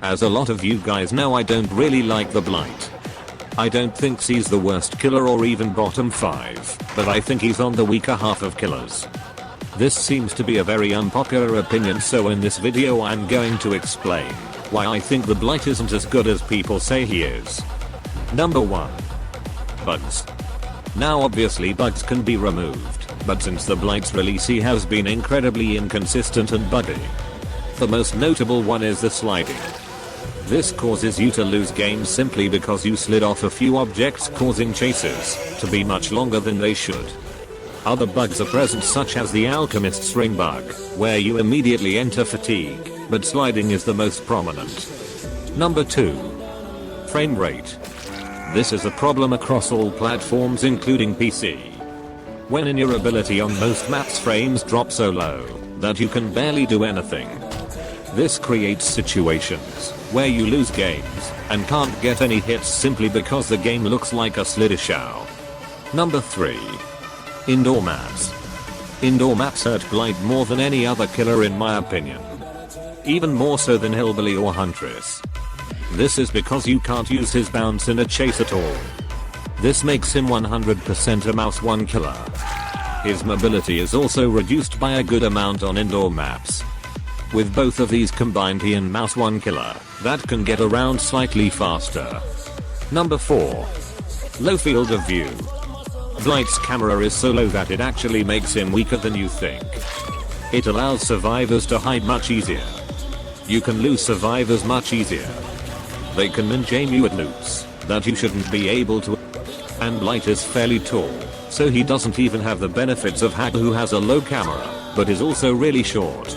As a lot of you guys know, I don't really like the Blight. I don't think he's the worst killer or even bottom 5, but I think he's on the weaker half of killers. This seems to be a very unpopular opinion, so in this video I'm going to explain why I think the Blight isn't as good as people say he is. Number 1. Bugs. Now obviously bugs can be removed, but since the Blight's release he has been incredibly inconsistent and buggy. The most notable one is the sliding. This causes you to lose games simply because you slid off a few objects, causing chases to be much longer than they should. Other bugs are present, such as the alchemist's ring bug, where you immediately enter fatigue, but sliding is the most prominent. Number 2. Frame rate. This is a problem across all platforms including PC. When in your ability on most maps frames drop so low that you can barely do anything. This creates situations where you lose games and can't get any hits simply because the game looks like a slidder show. Number 3. Indoor maps. Indoor maps hurt Blight more than any other killer in my opinion. Even more so than Hillbilly or Huntress. This is because you can't use his bounce in a chase at all. This makes him 100% a mouse 1 killer. His mobility is also reduced by a good amount on indoor maps. With both of these combined, he and mouse 1 killer that can get around slightly faster. Number 4. Low field of view. Blight's camera is so low that it actually makes him weaker than you think. It allows survivors to hide much easier. You can lose survivors much easier. They can ninja aim you at loops that you shouldn't be able to. And Blight is fairly tall, so he doesn't even have the benefits of Hacker, who has a low camera, but is also really short.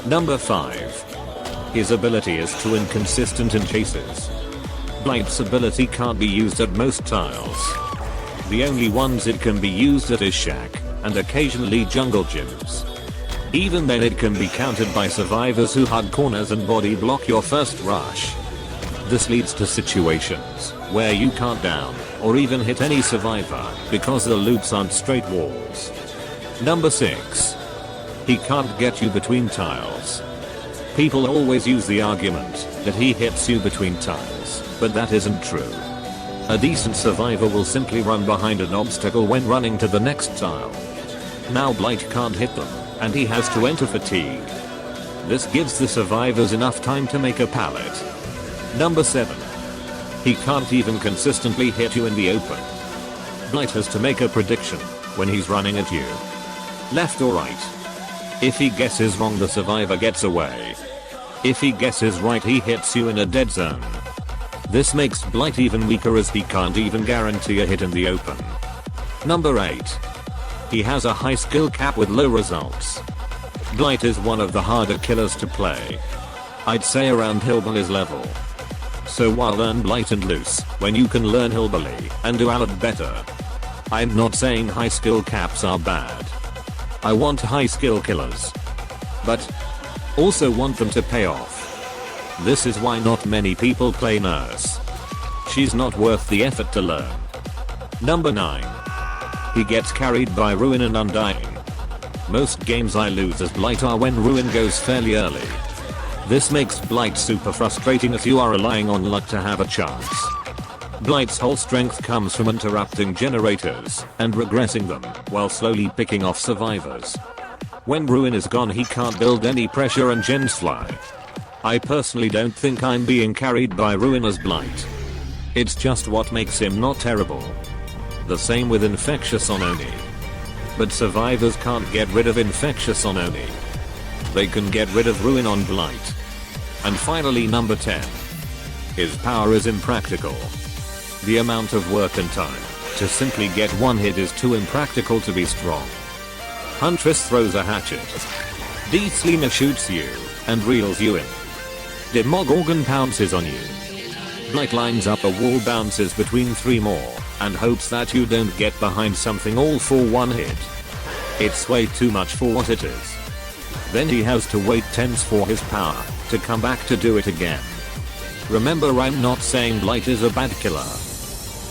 Number 5. His ability is too inconsistent in chases. Blight's ability can't be used at most tiles. The only ones it can be used at is Shack, and occasionally jungle gyms. Even then it can be countered by survivors who hug corners and body block your first rush. This leads to situations where you can't down or even hit any survivor because the loops aren't straight walls. Number 6. He can't get you between tiles. People always use the argument that he hits you between tiles, but that isn't true. A decent survivor will simply run behind an obstacle when running to the next tile. Now Blight can't hit them, and he has to enter fatigue. This gives the survivors enough time to make a pallet. Number 7. He can't even consistently hit you in the open. Blight has to make a prediction when he's running at you. Left or right. If he guesses wrong, the survivor gets away. If he guesses right, he hits you in a dead zone. This makes Blight even weaker, as he can't even guarantee a hit in the open. Number 8. He has a high skill cap with low results. Blight is one of the harder killers to play. I'd say around Hillbilly's level. So why learn Blight and Loose when you can learn Hillbilly and do a lot better? I'm not saying high skill caps are bad. I want high skill killers, but also want them to pay off. This is why not many people play Nurse. She's not worth the effort to learn. Number 9. He gets carried by Ruin and Undying. Most games I lose as Blight are when Ruin goes fairly early. This makes Blight super frustrating as you are relying on luck to have a chance. Blight's whole strength comes from interrupting generators and regressing them while slowly picking off survivors. When Ruin is gone, he can't build any pressure and gens fly. I personally don't think I'm being carried by Ruin as Blight. It's just what makes him not terrible. The same with Infectious on Oni. But survivors can't get rid of Infectious on Oni. They can get rid of Ruin on Blight. And finally, number 10. His power is impractical. The amount of work and time to simply get one hit is too impractical to be strong. Huntress throws a hatchet. D-Sleamer shoots you and reels you in. Demogorgon pounces on you. Blight lines up a wall, bounces between 3 more, and hopes that you don't get behind something, all for one hit. It's way too much for what it is. Then he has to wait tense for his power to come back to do it again. Remember, I'm not saying Blight is a bad killer.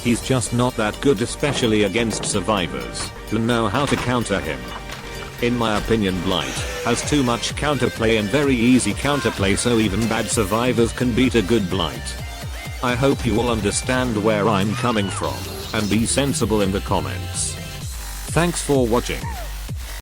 He's just not that good, especially against survivors who know how to counter him. In my opinion, Blight has too much counterplay and very easy counterplay, so even bad survivors can beat a good Blight. I hope you all understand where I'm coming from, and be sensible in the comments. Thanks for watching.